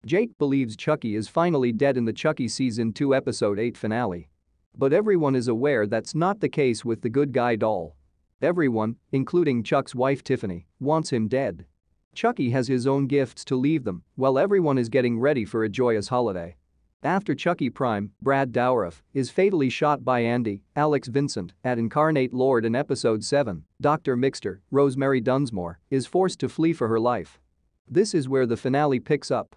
Jake believes Chucky is finally dead in the Chucky Season 2 Episode 8 finale. But everyone is aware that's not the case with the good guy doll. Everyone, including Chuck's wife Tiffany, wants him dead. Chucky has his own gifts to leave them while everyone is getting ready for a joyous holiday. After Chucky Prime, Brad Dourif, is fatally shot by Andy, Alex Vincent, at Incarnate Lord in Episode 7, Dr. Mixter, Rosemary Dunsmore, is forced to flee for her life. This is where the finale picks up.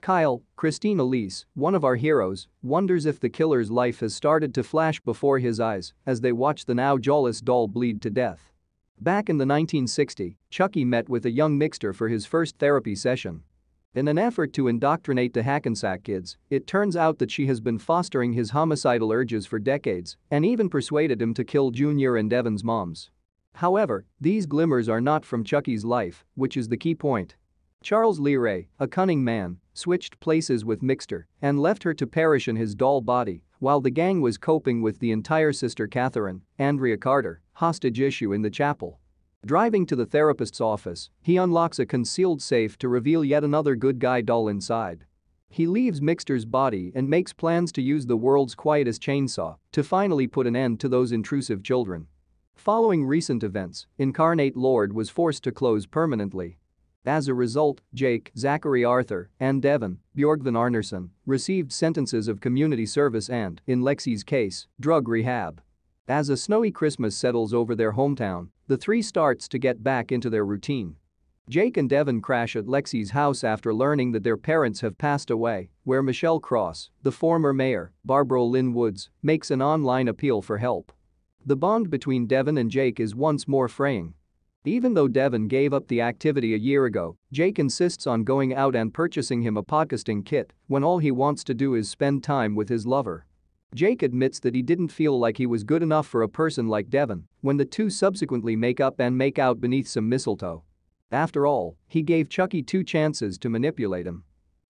Kyle, Christine Elise, one of our heroes, wonders if the killer's life has started to flash before his eyes as they watch the now jawless doll bleed to death. Back in the 1960s, Chucky met with a young Mixter for his first therapy session. In an effort to indoctrinate the Hackensack kids, it turns out that she has been fostering his homicidal urges for decades and even persuaded him to kill Junior and Devin's moms. However, these glimmers are not from Chucky's life, which is the key point. Charles Lee Ray, a cunning man, switched places with Mixter and left her to perish in his doll body while the gang was coping with the entire Sister Catherine, Andrea Carter, hostage issue in the chapel. Driving to the therapist's office, he unlocks a concealed safe to reveal yet another good guy doll inside. He leaves Mixter's body and makes plans to use the world's quietest chainsaw to finally put an end to those intrusive children. Following recent events, Incarnate Lord was forced to close permanently. As a result, Jake, Zachary Arthur, and Devin, Bjorgvin Arnerson, received sentences of community service and, in Lexi's case, drug rehab. As a snowy Christmas settles over their hometown, the three starts to get back into their routine. Jake and Devin crash at Lexi's house after learning that their parents have passed away, where Michelle Cross, the former mayor, Barbara Lynn Woods, makes an online appeal for help. The bond between Devin and Jake is once more fraying. Even though Devin gave up the activity a year ago, Jake insists on going out and purchasing him a podcasting kit when all he wants to do is spend time with his lover. Jake admits that he didn't feel like he was good enough for a person like Devin when the two subsequently make up and make out beneath some mistletoe. After all, he gave Chucky 2 chances to manipulate him.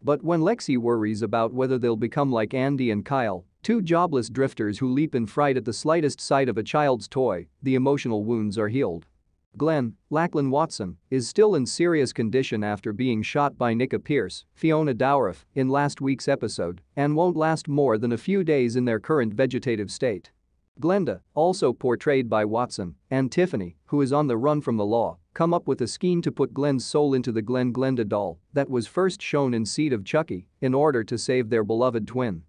But when Lexi worries about whether they'll become like Andy and Kyle, 2 jobless drifters who leap in fright at the slightest sight of a child's toy, the emotional wounds are healed. Glenn, Lachlan Watson, is still in serious condition after being shot by Nika Pierce, Fiona Dourif, in last week's episode, and won't last more than a few days in their current vegetative state. Glenda, also portrayed by Watson, and Tiffany, who is on the run from the law, come up with a scheme to put Glenn's soul into the Glenda doll that was first shown in Seed of Chucky in order to save their beloved twin.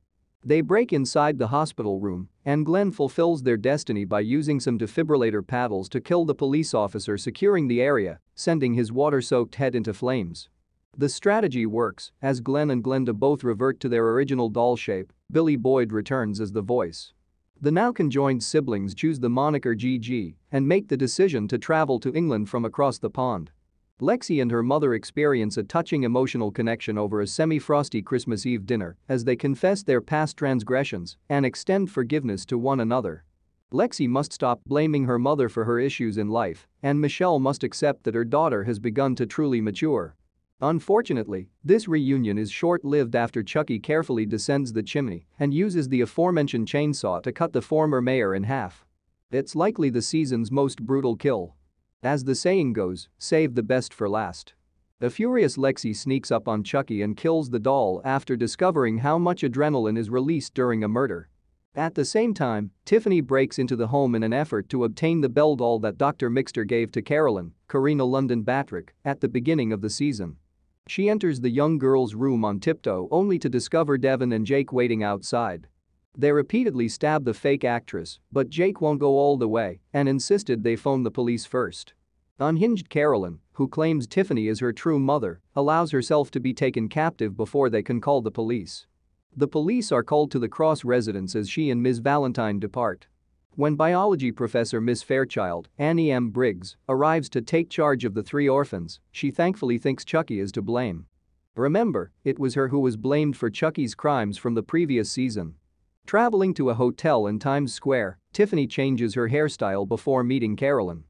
They break inside the hospital room, and Glenn fulfills their destiny by using some defibrillator paddles to kill the police officer securing the area, sending his water-soaked head into flames. The strategy works, as Glenn and Glenda both revert to their original doll shape. Billy Boyd returns as the voice. The now conjoined siblings choose the moniker GG and make the decision to travel to England from across the pond. Lexi and her mother experience a touching emotional connection over a semi-frosty Christmas Eve dinner as they confess their past transgressions and extend forgiveness to one another. Lexi must stop blaming her mother for her issues in life, and Michelle must accept that her daughter has begun to truly mature. Unfortunately, this reunion is short-lived after Chucky carefully descends the chimney and uses the aforementioned chainsaw to cut the former mayor in half. It's likely the season's most brutal kill. As the saying goes, save the best for last. A furious Lexi sneaks up on Chucky and kills the doll after discovering how much adrenaline is released during a murder. At the same time, Tiffany breaks into the home in an effort to obtain the Bell doll that Dr. Mixter gave to Carolyn, Karina London Batrick, at the beginning of the season. She enters the young girl's room on tiptoe only to discover Devin and Jake waiting outside. They repeatedly stab the fake actress, but Jake won't go all the way and insisted they phone the police first. Unhinged Carolyn, who claims Tiffany is her true mother, allows herself to be taken captive before they can call the police. The police are called to the Cross residence as she and Ms. Valentine depart. When biology professor Miss Fairchild, Annie M. Briggs, arrives to take charge of the 3 orphans, she thankfully thinks Chucky is to blame. Remember, it was her who was blamed for Chucky's crimes from the previous season. Traveling to a hotel in Times Square, Tiffany changes her hairstyle before meeting Carolyn.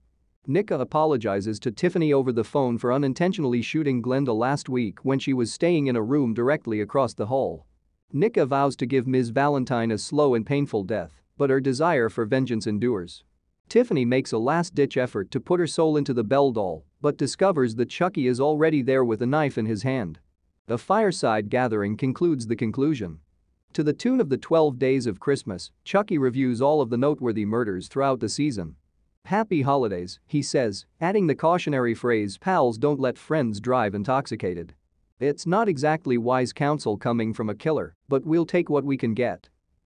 Nika apologizes to Tiffany over the phone for unintentionally shooting Glenda last week when she was staying in a room directly across the hall. Nika vows to give Ms. Valentine a slow and painful death, but her desire for vengeance endures. Tiffany makes a last-ditch effort to put her soul into the Bell doll, but discovers that Chucky is already there with a knife in his hand. A fireside gathering concludes the conclusion. To the tune of the 12 Days of Christmas, Chucky reviews all of the noteworthy murders throughout the season. "Happy holidays," he says, adding the cautionary phrase, "Pals don't let friends drive intoxicated." It's not exactly wise counsel coming from a killer, but we'll take what we can get.